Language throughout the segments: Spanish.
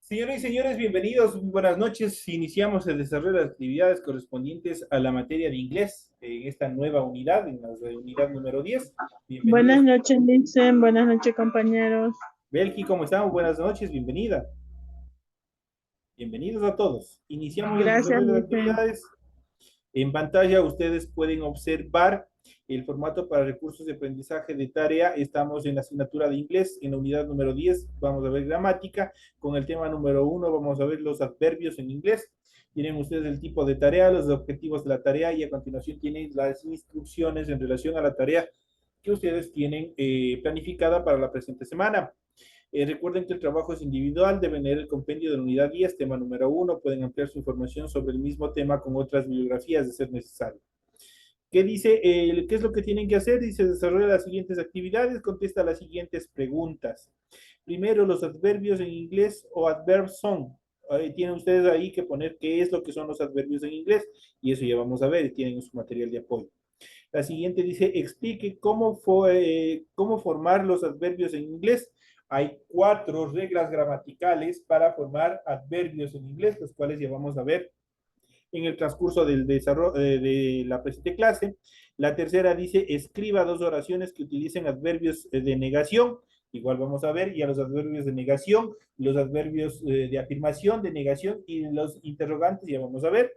Señoras y señores, bienvenidos, buenas noches. Iniciamos el desarrollo de las actividades correspondientes a la materia de inglés en esta nueva unidad, en la unidad número 10. Buenas Bienvenidos. noches, Vincent. Buenas noches, compañeros. Belki, ¿cómo estamos? Buenas noches, bienvenida. Bienvenidos a todos. Iniciamos el Gracias, desarrollo de las Vincent. actividades. En pantalla ustedes pueden observar el formato para recursos de aprendizaje de tarea. Estamos en la asignatura de inglés, en la unidad número 10. Vamos a ver gramática. Con el tema número 1 vamos a ver los adverbios en inglés. Tienen ustedes el tipo de tarea, los objetivos de la tarea y a continuación tienen las instrucciones en relación a la tarea que ustedes tienen planificada para la presente semana. Recuerden que el trabajo es individual, deben leer el compendio de la unidad 10, tema número 1, pueden ampliar su información sobre el mismo tema con otras bibliografías de ser necesario. ¿Qué dice? ¿Qué es lo que tienen que hacer? Dice, desarrolla las siguientes actividades, contesta las siguientes preguntas. Primero, los adverbios en inglés o adverbs son. Tienen ustedes ahí que poner qué es lo que son los adverbios en inglés y eso ya vamos a ver, tienen su material de apoyo. La siguiente dice, explique cómo formar los adverbios en inglés. Hay 4 reglas gramaticales para formar adverbios en inglés, los cuales ya vamos a ver en el transcurso del desarrollo de la presente clase. La tercera dice, escriba 2 oraciones que utilicen adverbios de negación. Igual vamos a ver ya los adverbios de negación, los adverbios de afirmación, de negación y los interrogantes ya vamos a ver.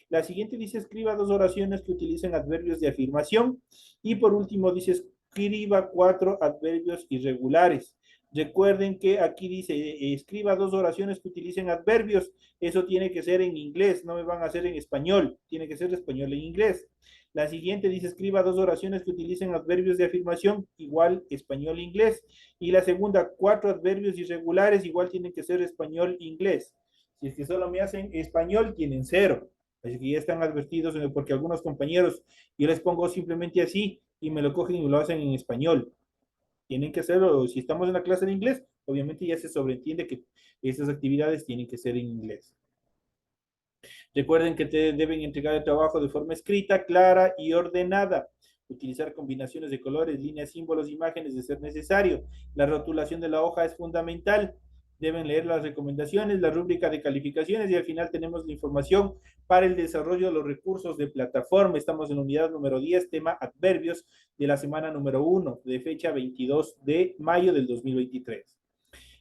La siguiente dice, escriba 2 oraciones que utilicen adverbios de afirmación. Y por último dice, escriba 4 adverbios irregulares. Recuerden que aquí dice, escriba 2 oraciones que utilicen adverbios. Eso tiene que ser en inglés, no me van a hacer en español. Tiene que ser español en inglés. La siguiente dice, escriba 2 oraciones que utilicen adverbios de afirmación, igual español-inglés. Y la segunda, 4 adverbios irregulares, igual tienen que ser español-inglés. Si es que solo me hacen español, tienen 0. Así que ya están advertidos porque algunos compañeros yo les pongo simplemente así y me lo cogen y me lo hacen en español. Tienen que hacerlo, si estamos en la clase de inglés, obviamente ya se sobreentiende que esas actividades tienen que ser en inglés. Recuerden que te deben entregar el trabajo de forma escrita, clara y ordenada. Utilizar combinaciones de colores, líneas, símbolos, imágenes de ser necesario. La rotulación de la hoja es fundamental. Deben leer las recomendaciones, la rúbrica de calificaciones y al final tenemos la información para el desarrollo de los recursos de plataforma. Estamos en la unidad número 10, tema adverbios de la semana número 1, de fecha 22 de mayo del 2023.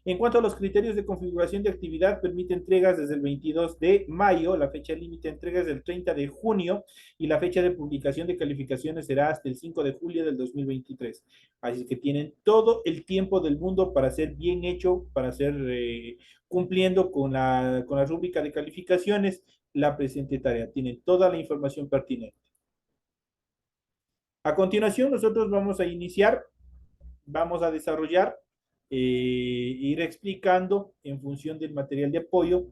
En cuanto a los criterios de configuración de actividad, permite entregas desde el 22 de mayo, la fecha límite de entregas del 30 de junio y la fecha de publicación de calificaciones será hasta el 5 de julio del 2023. Así que tienen todo el tiempo del mundo para ser bien hecho, para ser cumpliendo con la rúbrica de calificaciones la presente tarea. Tienen toda la información pertinente. A continuación, nosotros vamos a iniciar, vamos a desarrollar, ir explicando en función del material de apoyo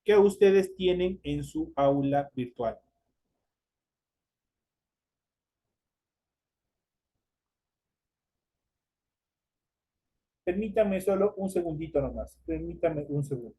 que ustedes tienen en su aula virtual. Permítanme solo un segundito nomás. Permítanme un segundo.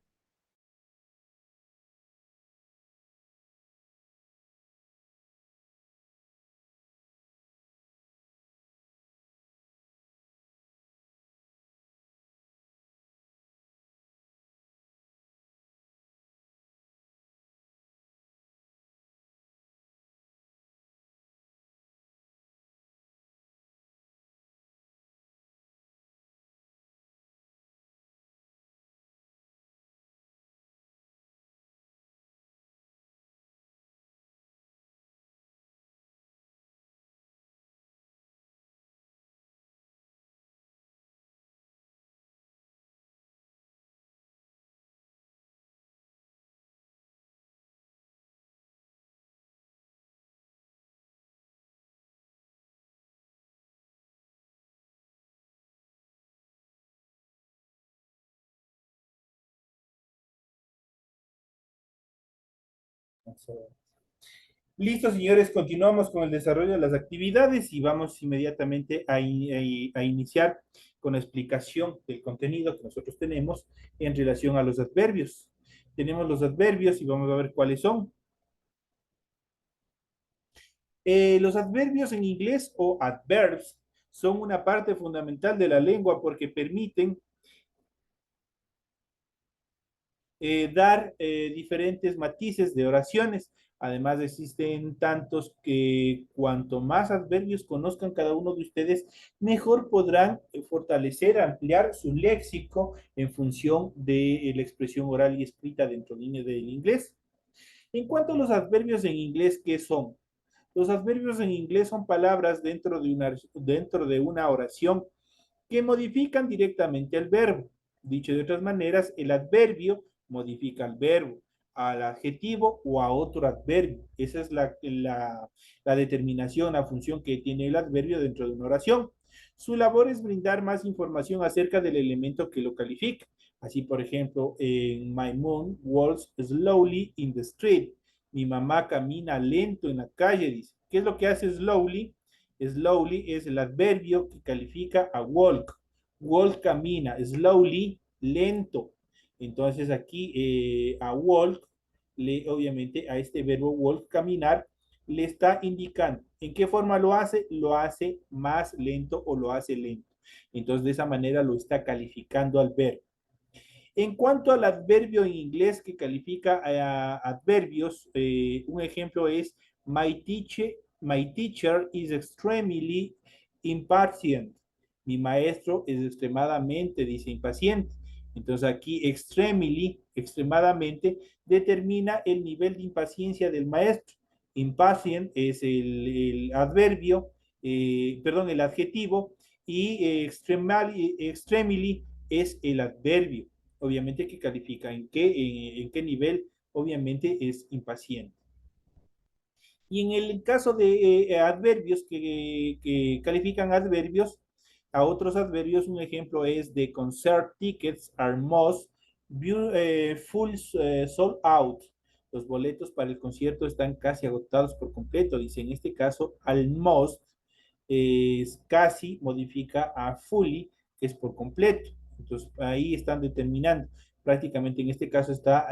Listo, señores, continuamos con el desarrollo de las actividades y vamos inmediatamente a iniciar con la explicación del contenido que nosotros tenemos en relación a los adverbios. Tenemos los adverbios y vamos a ver cuáles son. Los adverbios en inglés o adverbs son una parte fundamental de la lengua porque permiten dar diferentes matices de oraciones. Además, existen tantos que cuanto más adverbios conozcan cada uno de ustedes, mejor podrán fortalecer, ampliar su léxico en función de la expresión oral y escrita dentro del inglés. En cuanto a los adverbios en inglés, ¿qué son? Los adverbios en inglés son palabras dentro de una oración que modifican directamente el verbo. Dicho de otras maneras, el adverbio modifica al verbo, al adjetivo o a otro adverbio. Esa es la determinación, la función que tiene el adverbio dentro de una oración. Su labor es brindar más información acerca del elemento que lo califica. Así, por ejemplo, en My mom walks slowly in the street. Mi mamá camina lento en la calle, dice. ¿Qué es lo que hace slowly? Slowly es el adverbio que califica a walk. Walk camina, slowly, lento. Entonces aquí a walk, obviamente a este verbo walk, caminar, le está indicando en qué forma lo hace más lento o lo hace lento. Entonces de esa manera lo está calificando al verbo. En cuanto al adverbio en inglés que califica a adverbios, un ejemplo es my teacher is extremely impatient. Mi maestro es extremadamente, dice, impaciente. Entonces aquí extremely, extremadamente, determina el nivel de impaciencia del maestro. Impatient es el adverbio, perdón, el adjetivo, y extremely es el adverbio obviamente que califica en qué nivel, obviamente es impaciente. Y en el caso de adverbios que califican adverbios, a otros adverbios, un ejemplo es the concert tickets are most full sold out. Los boletos para el concierto están casi agotados por completo. Dice, en este caso, almost es casi, modifica a fully, que es por completo. Entonces, ahí están determinando. Prácticamente en este caso está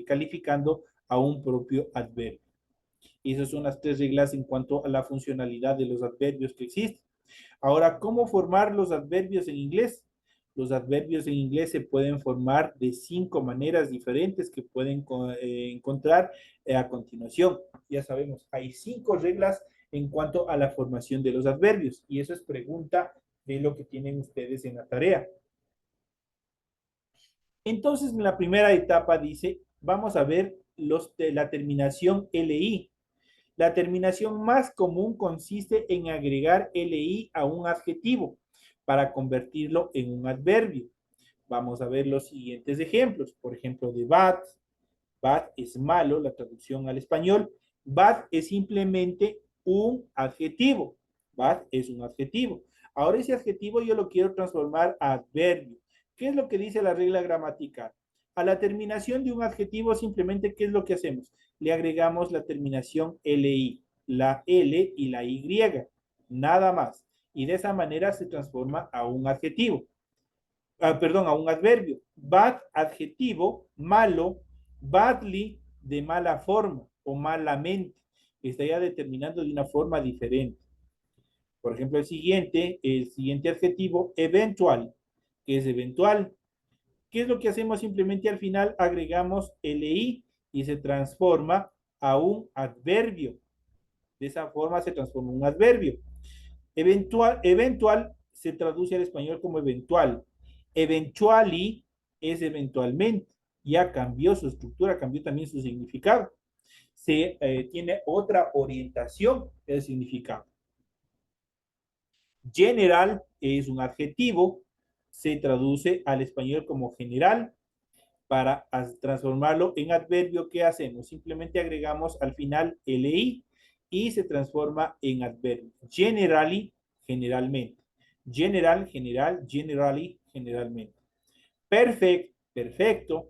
calificando a un propio adverbio. Y esas son las tres reglas en cuanto a la funcionalidad de los adverbios que existen. Ahora, ¿cómo formar los adverbios en inglés? Los adverbios en inglés se pueden formar de 5 maneras diferentes que pueden encontrar a continuación. Ya sabemos, hay 5 reglas en cuanto a la formación de los adverbios y eso es pregunta de lo que tienen ustedes en la tarea. Entonces, en la primera etapa dice, vamos a ver la terminación LI. La terminación más común consiste en agregar LI a un adjetivo para convertirlo en un adverbio. Vamos a ver los siguientes ejemplos. Por ejemplo, de bad. Bad es malo, la traducción al español. Bad es simplemente un adjetivo. Bad es un adjetivo. Ahora ese adjetivo yo lo quiero transformar a adverbio. ¿Qué es lo que dice la regla gramatical? A la terminación de un adjetivo simplemente, ¿qué es lo que hacemos? Le agregamos la terminación LI, la L y la Y, nada más. Y de esa manera se transforma a un adjetivo. Perdón, a un adverbio. Bad, adjetivo, malo, badly, de mala forma o malamente. Estaría determinando de una forma diferente. Por ejemplo, el siguiente adjetivo, eventual, que es eventual. ¿Qué es lo que hacemos? Simplemente al final agregamos LI y se transforma a un adverbio. De esa forma se transforma un adverbio. Eventual se traduce al español como eventual. Eventually es eventualmente. Ya cambió su estructura, cambió también su significado. Tiene otra orientación del significado. General es un adjetivo, se traduce al español como general. Para transformarlo en adverbio, ¿qué hacemos? Simplemente agregamos al final LI y se transforma en adverbio. Generally, generalmente. General, general, generally, generalmente. Perfect, perfecto.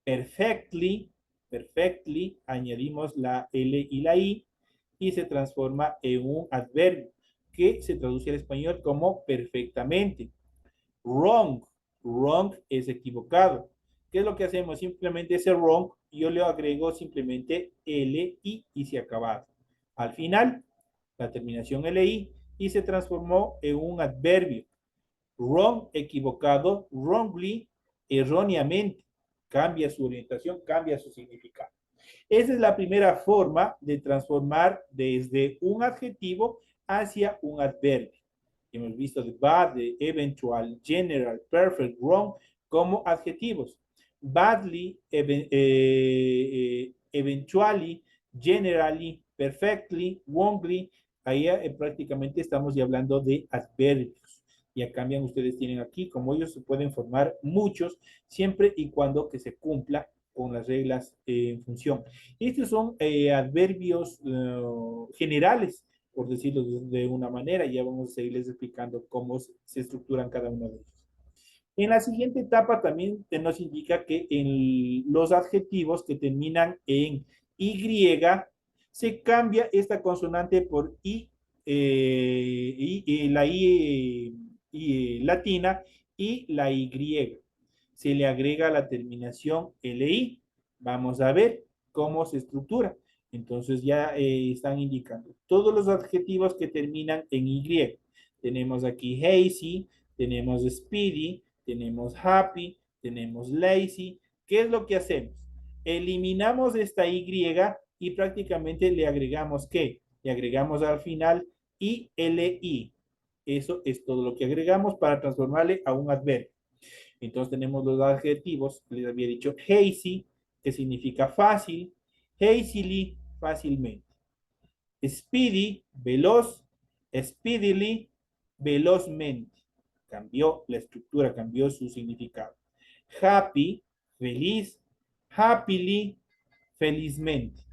Perfectly, perfectly, añadimos la L y la I y se transforma en un adverbio que se traduce al español como perfectamente. Wrong, wrong es equivocado. ¿Qué es lo que hacemos? Simplemente ese wrong, yo le agrego simplemente L, I y se ha acabado. Al final, la terminación LI y se transformó en un adverbio. Wrong, equivocado, wrongly, erróneamente. cambia su orientación, cambia su significado. Esa es la primera forma de transformar desde un adjetivo hacia un adverbio. Hemos visto de bad, de eventual, general, perfect, wrong como adjetivos. Badly, eventually, generally, perfectly, wrongly. Ahí prácticamente estamos ya hablando de adverbios. Ya cambian, ustedes tienen aquí, como ellos se pueden formar muchos, siempre y cuando que se cumpla con las reglas en función. Estos son adverbios generales, por decirlo de una manera, y ya vamos a seguirles explicando cómo se estructuran cada uno de ellos. En la siguiente etapa también nos indica que en los adjetivos que terminan en Y, se cambia esta consonante por la I latina y la Y. Se le agrega la terminación LI. Vamos a ver cómo se estructura. Entonces ya están indicando todos los adjetivos que terminan en Y. Tenemos aquí hazy, tenemos speedy, tenemos happy, tenemos lazy. ¿Qué es lo que hacemos? Eliminamos esta Y y prácticamente le agregamos ¿qué? Le agregamos al final ILI. Eso es todo lo que agregamos para transformarle a un adverbio. Entonces tenemos los adjetivos, les había dicho hazy, que significa fácil, hazily, fácilmente. Speedy, veloz, speedily, velozmente. Cambió la estructura, cambió su significado. Happy, feliz, happily, felizmente.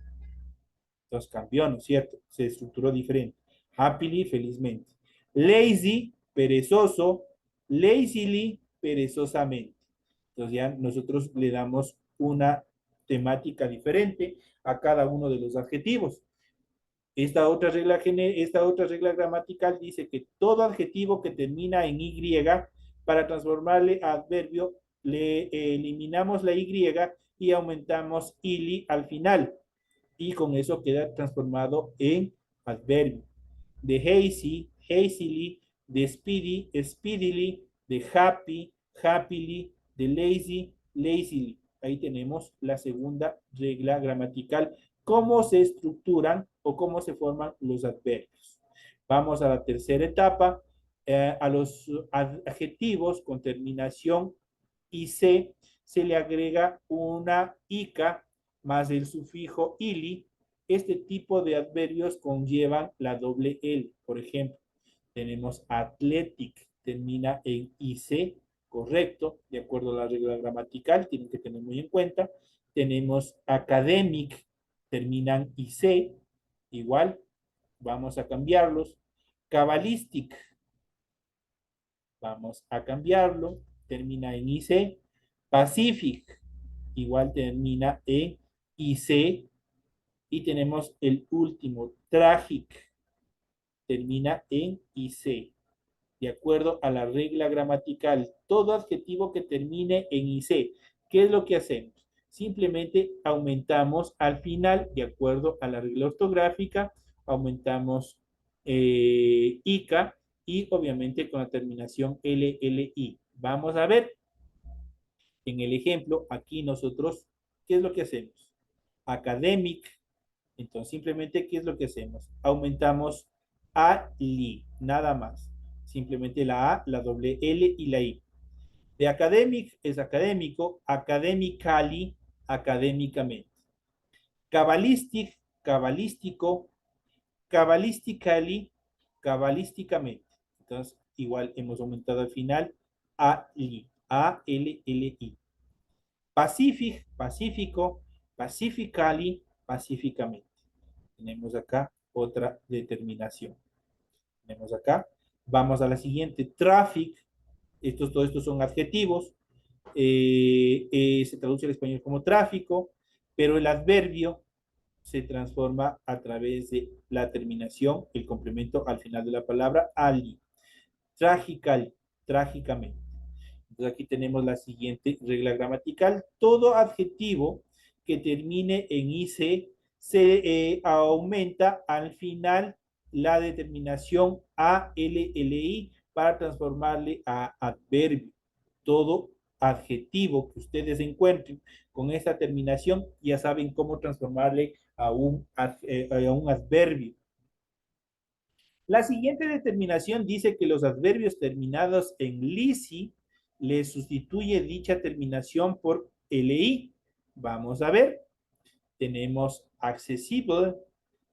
Entonces cambió, ¿no es cierto? Se estructuró diferente. Happily, felizmente. Lazy, perezoso, lazily, perezosamente. Entonces ya nosotros le damos una temática diferente a cada uno de los adjetivos. Esta otra regla gramatical dice que todo adjetivo que termina en Y, para transformarle a adverbio, le eliminamos la Y y aumentamos ili al final. Y con eso queda transformado en adverbio. De hazy, hazily, de speedy, speedily, de happy, happily, de lazy, lazily. Ahí tenemos la segunda regla gramatical, cómo se estructuran o cómo se forman los adverbios. Vamos a la tercera etapa, a los adjetivos con terminación IC se le agrega una ICA más el sufijo ili. Este tipo de adverbios conllevan la doble L. Por ejemplo, tenemos athletic, termina en IC, correcto, de acuerdo a la regla gramatical, tienen que tener muy en cuenta. Tenemos academic, terminan IC, igual, vamos a cambiarlos. Cabalistic, vamos a cambiarlo, termina en IC. Pacific, igual termina en IC. Y tenemos el último, tragic, termina en IC. De acuerdo a la regla gramatical, todo adjetivo que termine en IC, ¿qué es lo que hacemos? Simplemente aumentamos al final, de acuerdo a la regla ortográfica, aumentamos ICA y obviamente con la terminación LLI. Vamos a ver en el ejemplo, aquí nosotros, ¿qué es lo que hacemos? Academic. Entonces, simplemente, ¿qué es lo que hacemos? Aumentamos a li, nada más. Simplemente la A, la doble L y la I. De academic es académico, academically, académicamente. Cabalistic, cabalístico, cabalistically, cabalísticamente. Entonces, igual hemos aumentado al final a li, A, L, L, I. Pacific, pacífico, pacifically, pacíficamente. Tenemos acá otra determinación. Tenemos acá. Vamos a la siguiente. Traffic. Todos estos son adjetivos. Se traduce al español como tráfico, pero el adverbio se transforma a través de la terminación, el complemento al final de la palabra, ali. Tragical, trágicamente. Entonces aquí tenemos la siguiente regla gramatical. Todo adjetivo que termine en IC se aumenta al final la determinación ALLI para transformarle a adverbio. Todo adjetivo que ustedes encuentren con esta terminación, ya saben cómo transformarle a un adverbio. La siguiente determinación dice que los adverbios terminados en lisi le sustituye dicha terminación por li. Vamos a ver. Tenemos accessible,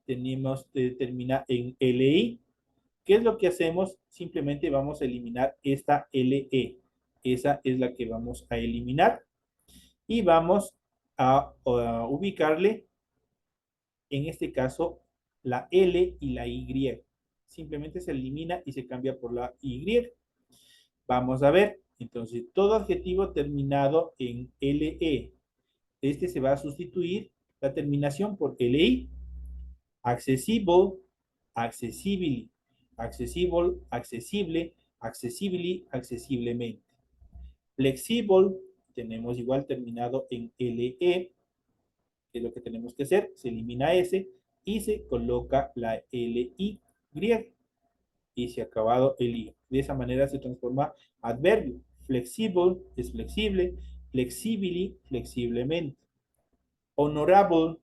tenemos termina en li. ¿Qué es lo que hacemos? Simplemente vamos a eliminar esta le. Esa es la que vamos a eliminar y vamos a ubicarle, en este caso, la L y la Y. Simplemente se elimina y se cambia por la Y. Vamos a ver. Entonces, todo adjetivo terminado en LE, este se va a sustituir la terminación por LI. Accessible, accessibly, accessible, accesible, accessibly, accesiblemente. Flexible, tenemos igual terminado en LE, que es lo que tenemos que hacer, se elimina S y se coloca la LI y se ha acabado el I. De esa manera se transforma adverbio. Flexible es flexible, flexibly, flexiblemente. Honorable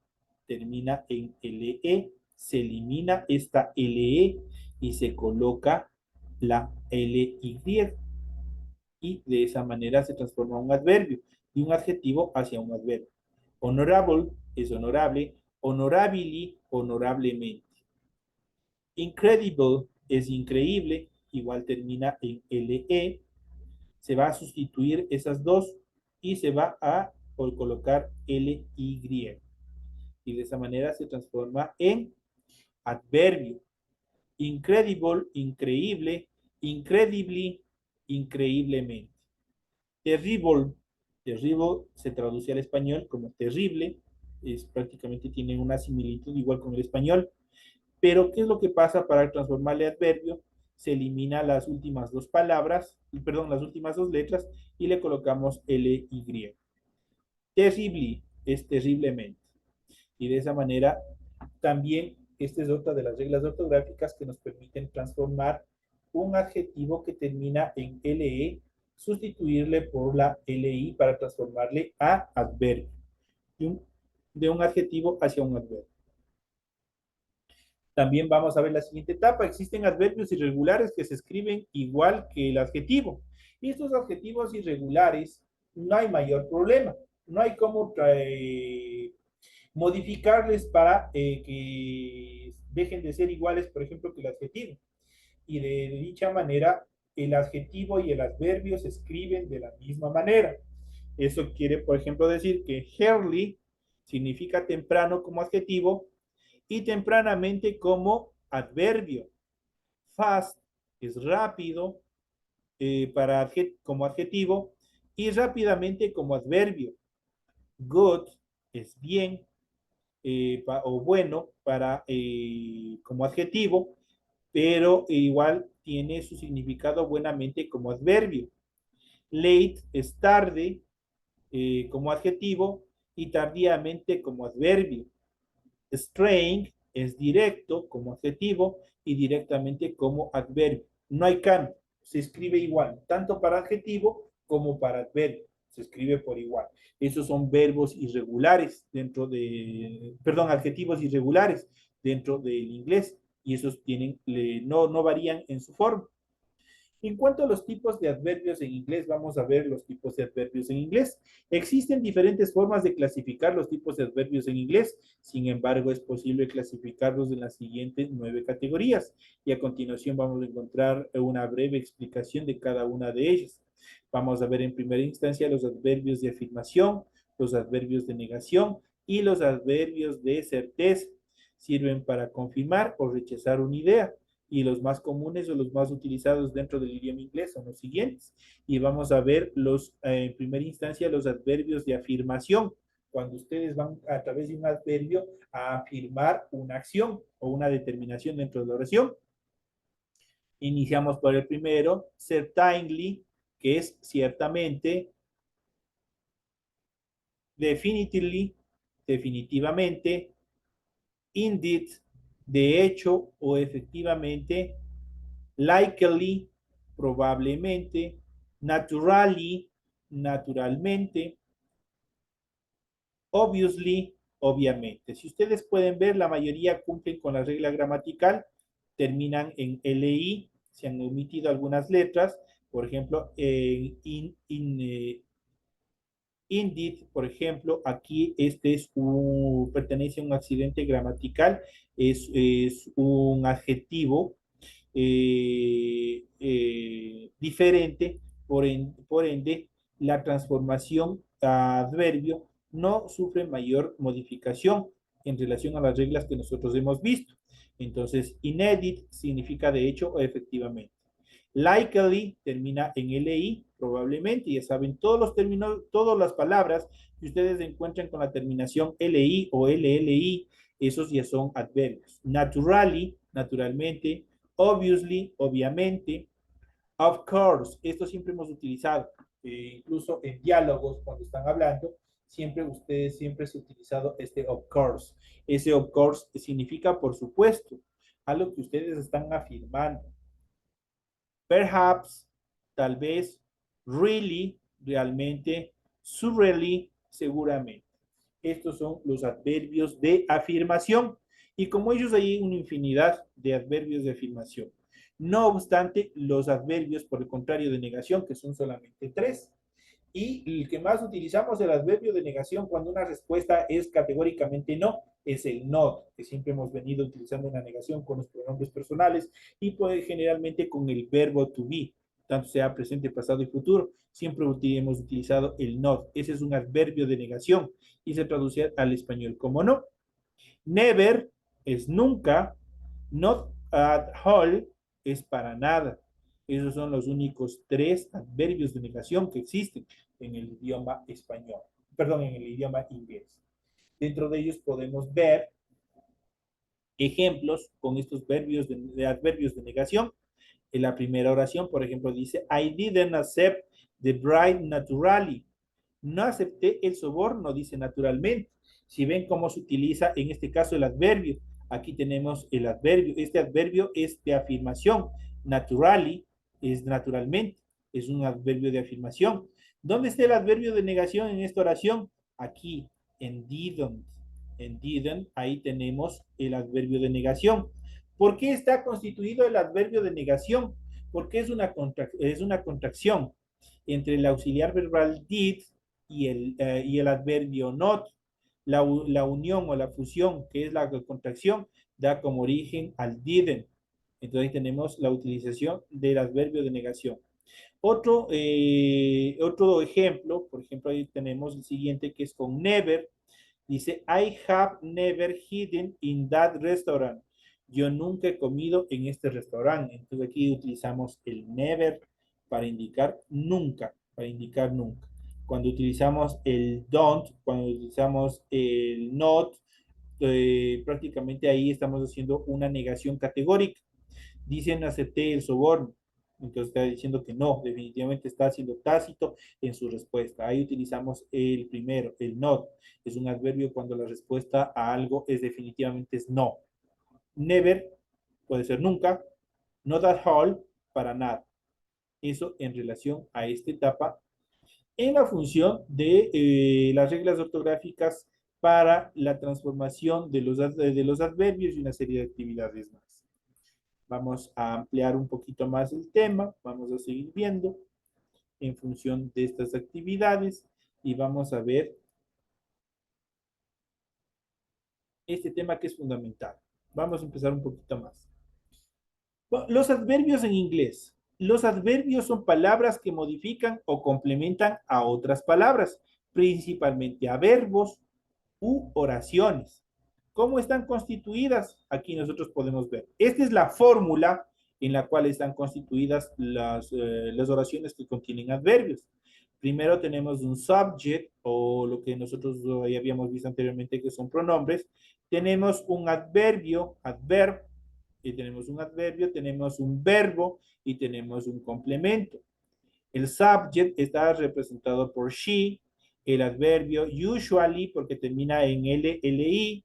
termina en LE, se elimina esta LE y se coloca la LY y de esa manera se transforma un adverbio, de un adjetivo hacia un adverbio. Honorable es honorable, honorably, honorablemente. Incredible es increíble, igual termina en LE, se va a sustituir esas dos y se va a colocar LY. Y de esa manera se transforma en adverbio. Incredible, increíble, incredibly, increíblemente. Terrible, terrible se traduce al español como terrible, es prácticamente tiene una similitud igual con el español, pero ¿qué es lo que pasa para transformarle adverbio? Se elimina las últimas dos palabras, perdón, las últimas dos letras y le colocamos LY. Terribly es terriblemente. Y de esa manera también esta es otra de las reglas ortográficas que nos permiten transformar un adjetivo que termina en LE, sustituirle por la LI para transformarle a adverbio, de un adjetivo hacia un adverbio. También vamos a ver la siguiente etapa. Existen adverbios irregulares que se escriben igual que el adjetivo. Y estos adjetivos irregulares no hay mayor problema. No hay cómo modificarles para que dejen de ser iguales, por ejemplo, que el adjetivo. Y de dicha manera, el adjetivo y el adverbio se escriben de la misma manera. Eso quiere, por ejemplo, decir que early significa temprano como adjetivo y tempranamente como adverbio. Fast es rápido como adjetivo y rápidamente como adverbio. Good es bien o bueno como adjetivo, pero igual tiene su significado buenamente como adverbio. Late es tarde como adjetivo y tardíamente como adverbio. Strange es directo como adjetivo y directamente como adverbio. No hay cambio, se escribe igual, tanto para adjetivo como para adverbio. Se escribe por igual. Esos son verbos irregulares perdón, adjetivos irregulares dentro del inglés y esos no varían en su forma. En cuanto a los tipos de adverbios en inglés, vamos a ver los tipos de adverbios en inglés. Existen diferentes formas de clasificar los tipos de adverbios en inglés, sin embargo, es posible clasificarlos en las siguientes 9 categorías. Y a continuación vamos a encontrar una breve explicación de cada una de ellas. Vamos a ver en primera instancia los adverbios de afirmación, los adverbios de negación y los adverbios de certeza. Sirven para confirmar o rechazar una idea y los más comunes o los más utilizados dentro del idioma inglés son los siguientes. Y vamos a ver en primera instancia los adverbios de afirmación. Cuando ustedes van a través de un adverbio a afirmar una acción o una determinación dentro de la oración. Iniciamos por el primero, certainly, que es ciertamente, definitely, definitivamente, indeed, de hecho o efectivamente, likely, probablemente, naturally, naturalmente, obviously, obviamente. Si ustedes pueden ver, la mayoría cumplen con la regla gramatical, terminan en LI, se han omitido algunas letras, por ejemplo, indeed, por ejemplo, aquí pertenece a un accidente gramatical, es un adjetivo diferente, por ende, la transformación a adverbio no sufre mayor modificación en relación a las reglas que nosotros hemos visto. Entonces, inedit significa de hecho o efectivamente. Likely termina en LI, probablemente, ya saben, todos los términos, todas las palabras que ustedes encuentran con la terminación LI o LLI, esos ya son adverbios. Naturally, naturalmente, obviously, obviamente, of course, esto siempre hemos utilizado, incluso en diálogos cuando están hablando, siempre se ha utilizado este of course. Ese of course significa por supuesto, algo que ustedes están afirmando. Perhaps, tal vez, really, realmente, surely, seguramente. Estos son los adverbios de afirmación. Y como ellos hay una infinidad de adverbios de afirmación. No obstante, los adverbios, por el contrario, de negación, que son solamente tres. Y el que más utilizamos el adverbio de negación cuando una respuesta es categóricamente no, es el not, que siempre hemos venido utilizando en la negación con los pronombres personales y pues generalmente con el verbo to be, tanto sea presente, pasado y futuro, siempre hemos utilizado el not. Ese es un adverbio de negación y se traduce al español como no. Never es nunca, not at all es para nada. Esos son los únicos tres adverbios de negación que existen en el idioma español, perdón, en el idioma inglés. Dentro de ellos podemos ver ejemplos con estos adverbios de negación. En la primera oración, por ejemplo, dice, I didn't accept the bribe naturally. No acepté el soborno, dice naturalmente. Si ven cómo se utiliza en este caso el adverbio, aquí tenemos el adverbio. Este adverbio es de afirmación. Naturally es naturalmente, es un adverbio de afirmación. ¿Dónde está el adverbio de negación en esta oración? Aquí, en didn't. En didn't, ahí tenemos el adverbio de negación. ¿Por qué está constituido el adverbio de negación? Porque es una contracción entre el auxiliar verbal did y el adverbio not. La unión o la fusión, que es la contracción, da como origen al didn't. Entonces tenemos la utilización del adverbio de negación. Otro ejemplo, por ejemplo, ahí tenemos el siguiente que es con never. Dice, I have never eaten in that restaurant. Yo nunca he comido en este restaurante. Entonces aquí utilizamos el never para indicar nunca, para indicar nunca. Cuando utilizamos el don't, cuando utilizamos el not, prácticamente ahí estamos haciendo una negación categórica. Dicen acepté el soborno. Entonces está diciendo que no, definitivamente está siendo tácito en su respuesta. Ahí utilizamos el primero, el not. Es un adverbio cuando la respuesta a algo es definitivamente es no. Never puede ser nunca, not at all, para nada. Eso en relación a esta etapa en la función de las reglas ortográficas para la transformación de los adverbios y una serie de actividades más. Vamos a ampliar un poquito más el tema, vamos a seguir viendo en función de estas actividades y vamos a ver este tema que es fundamental. Vamos a empezar un poquito más. Los adverbios en inglés. Los adverbios son palabras que modifican o complementan a otras palabras, principalmente a verbos u oraciones. ¿Cómo están constituidas? Aquí nosotros podemos ver. Esta es la fórmula en la cual están constituidas las oraciones que contienen adverbios. Primero tenemos un subject, o lo que nosotros ya habíamos visto anteriormente que son pronombres. Tenemos un adverbio, adverb, y tenemos un adverbio, tenemos un verbo y tenemos un complemento. El subject está representado por she, el adverbio usually porque termina en LI,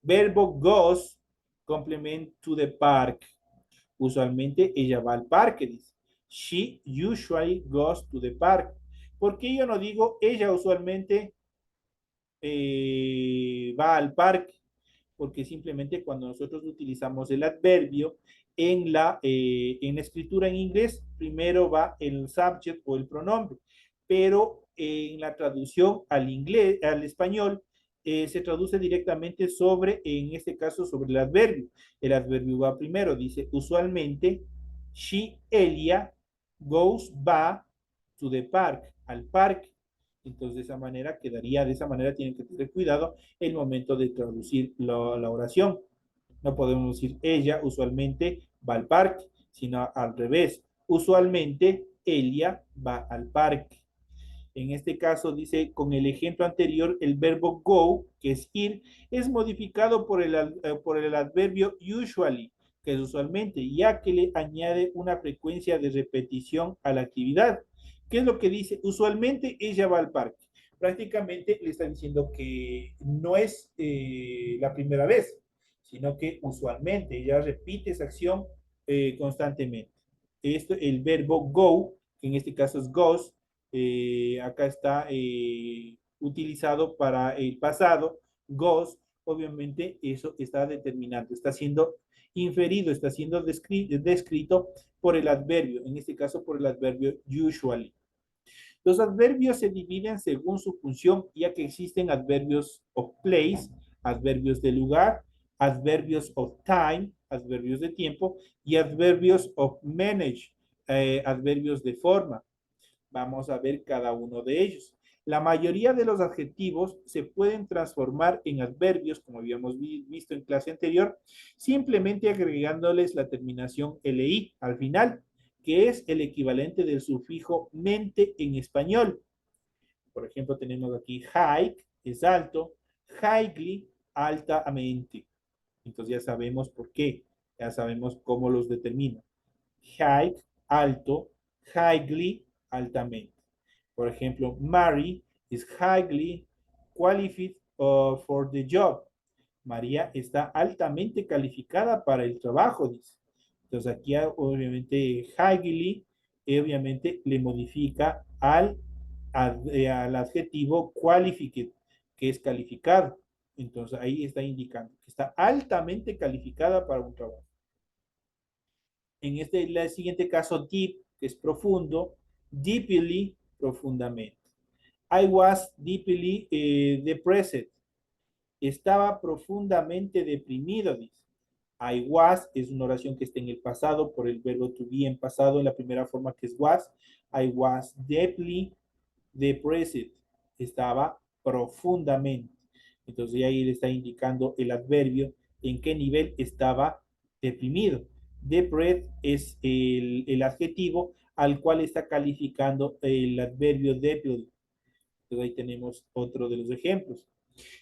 verbo goes, complement to the park. Usualmente ella va al parque, dice. She usually goes to the park. ¿Por qué yo no digo ella usualmente va al parque? Porque simplemente cuando nosotros utilizamos el adverbio en la escritura en inglés, primero va el subject o el pronombre, pero en la traducción al inglés, al español, se traduce directamente sobre, en este caso, sobre el adverbio. El adverbio va primero, dice, usualmente, she, Elia, goes, va to the park, al parque. Entonces, de esa manera quedaría, de esa manera tienen que tener cuidado el momento de traducir la oración. No podemos decir ella usualmente va al parque, sino al revés. Usualmente Elia va al parque. En este caso dice, con el ejemplo anterior, el verbo go, que es ir, es modificado por el adverbio usually, que es usualmente, ya que le añade una frecuencia de repetición a la actividad. ¿Qué es lo que dice? Usualmente ella va al parque. Prácticamente le está diciendo que no es la primera vez, sino que usualmente ella repite esa acción constantemente. Esto, el verbo go, que en este caso es goes, acá está utilizado para el pasado, goes, obviamente eso está determinante, está siendo inferido, está siendo descrito por el adverbio, en este caso por el adverbio usually. Los adverbios se dividen según su función, ya que existen adverbios of place, adverbios de lugar, adverbios of time, adverbios de tiempo, y adverbios of manage, adverbios de forma. Vamos a ver cada uno de ellos. La mayoría de los adjetivos se pueden transformar en adverbios, como habíamos visto en clase anterior, simplemente agregándoles la terminación LI al final, que es el equivalente del sufijo mente en español. Por ejemplo, tenemos aquí hike, es alto, highly, altamente. Entonces ya sabemos por qué, ya sabemos cómo los determina. Hike, alto, highly, altamente. Por ejemplo, Mary is highly qualified for the job. María está altamente calificada para el trabajo, dice. Entonces aquí obviamente highly, obviamente le modifica al adjetivo qualified, que es calificado. Entonces ahí está indicando que está altamente calificada para un trabajo. En el siguiente caso, deep, que es profundo, deeply, profundamente. I was deeply depressed. Estaba profundamente deprimido, dice. I was es una oración que está en el pasado por el verbo to be en pasado, en la primera forma que es was. I was deeply depressed. Estaba profundamente. Entonces ahí le está indicando el adverbio en qué nivel estaba deprimido. Depressed es el adjetivo al cual está calificando el adverbio deeply. Entonces ahí tenemos otro de los ejemplos.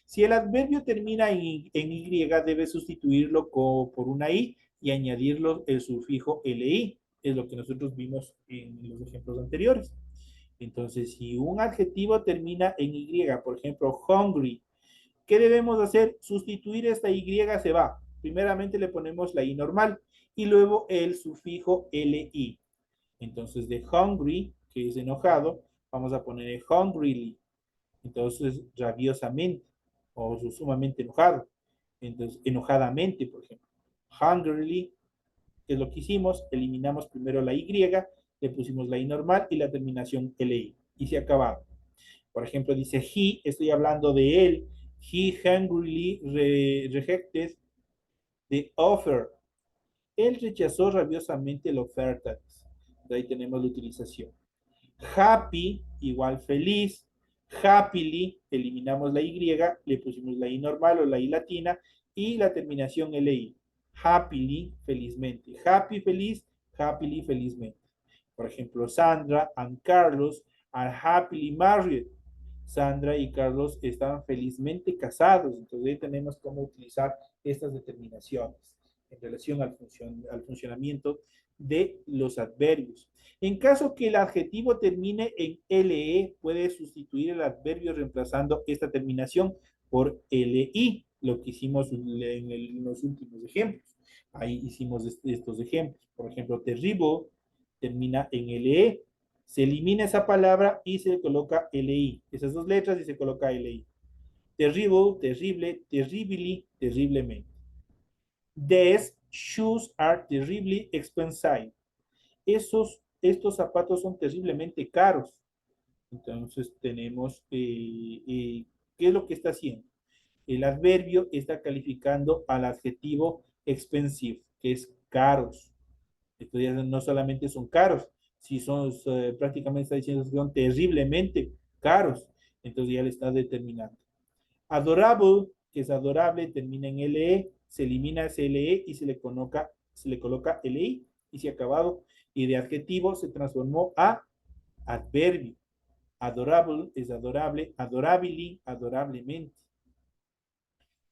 Si el adverbio termina en Y, debe sustituirlo por una I y añadirlo el sufijo LI. Es lo que nosotros vimos en los ejemplos anteriores. Entonces, si un adjetivo termina en Y, por ejemplo, hungry, ¿qué debemos hacer? Sustituir esta Y, se va. Primeramente le ponemos la I normal y luego el sufijo LI. Entonces, de hungry, que es enojado, vamos a poner hungryly. Entonces, rabiosamente o sumamente enojado. Entonces, enojadamente, por ejemplo. Hungrily, que es lo que hicimos, eliminamos primero la Y, le pusimos la I normal y la terminación LI. Y se ha acabado. Por ejemplo, dice he, estoy hablando de él. He hungrily rejected the offer. Él rechazó rabiosamente la oferta. De ahí tenemos la utilización. Happy, igual feliz. Happily, eliminamos la Y, le pusimos la I normal o la I latina y la terminación LI. Happily, felizmente. Happy, feliz. Happily, felizmente. Por ejemplo, Sandra and Carlos are happily married. Sandra y Carlos están felizmente casados. Entonces, ahí tenemos cómo utilizar estas determinaciones en relación al funcionamiento de los adverbios. En caso que el adjetivo termine en LE, puede sustituir el adverbio reemplazando esta terminación por LI, lo que hicimos en los últimos ejemplos. Ahí hicimos estos ejemplos. Por ejemplo, terrible termina en LE. Se elimina esa palabra y se coloca LI. Esas dos letras y se coloca LI. Terrible, terrible, terribly, terriblemente. These shoes are terribly expensive. Estos zapatos son terriblemente caros. Entonces tenemos, ¿qué es lo que está haciendo? El adverbio está calificando al adjetivo expensive, que es caros. Estos ya no solamente son caros, si son prácticamente está diciendo que son terriblemente caros, entonces ya le está determinando. Adorable, que es adorable, termina en LE, se elimina ese LE y se le coloca LI y se ha acabado. Y de adjetivo se transformó a adverbio. Adorable es adorable, adorably, adorablemente.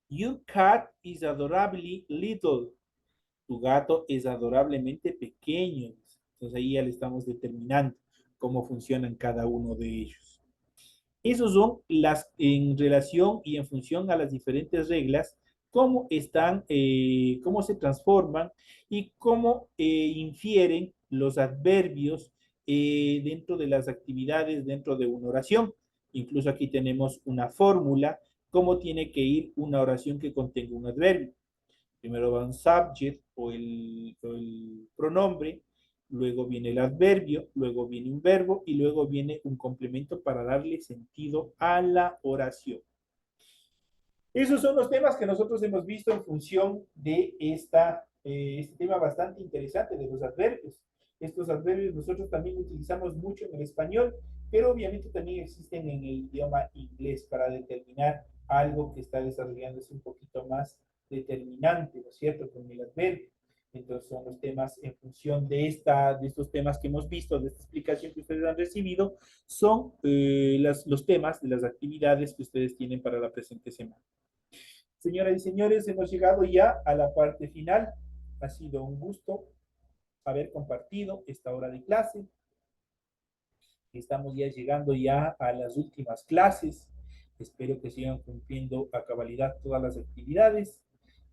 Your cat is adorably little. Tu gato es adorablemente pequeño. Entonces ahí ya le estamos determinando cómo funcionan cada uno de ellos. Esos son las en relación y en función a las diferentes reglas, cómo están, cómo se transforman y cómo infieren los adverbios dentro de las actividades dentro de una oración. Incluso aquí tenemos una fórmula, cómo tiene que ir una oración que contenga un adverbio. Primero va un subject o el pronombre, luego viene el adverbio, luego viene un verbo y luego viene un complemento para darle sentido a la oración. Esos son los temas que nosotros hemos visto en función de este tema bastante interesante de los adverbios. Estos adverbios nosotros también utilizamos mucho en el español, pero obviamente también existen en el idioma inglés para determinar algo que está desarrollándose un poquito más determinante, ¿no es cierto?, con el adverbio. Entonces son los temas en función de estos temas que hemos visto, de esta explicación que ustedes han recibido, son los temas de las actividades que ustedes tienen para la presente semana. Señoras y señores, hemos llegado ya a la parte final. Ha sido un gusto haber compartido esta hora de clase. Estamos ya llegando ya a las últimas clases. Espero que sigan cumpliendo a cabalidad todas las actividades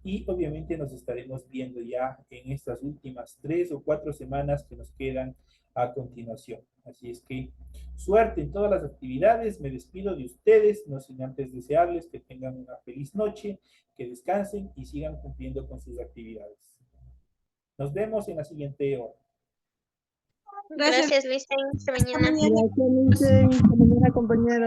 y obviamente nos estaremos viendo ya en estas últimas 3 o 4 semanas que nos quedan a continuación. Así es que suerte en todas las actividades. Me despido de ustedes, no sin antes desearles que tengan una feliz noche, que descansen y sigan cumpliendo con sus actividades. Nos vemos en la siguiente hora. Gracias, Luis. Hasta mañana. Gracias, Lindsay. Hasta mañana, compañeros.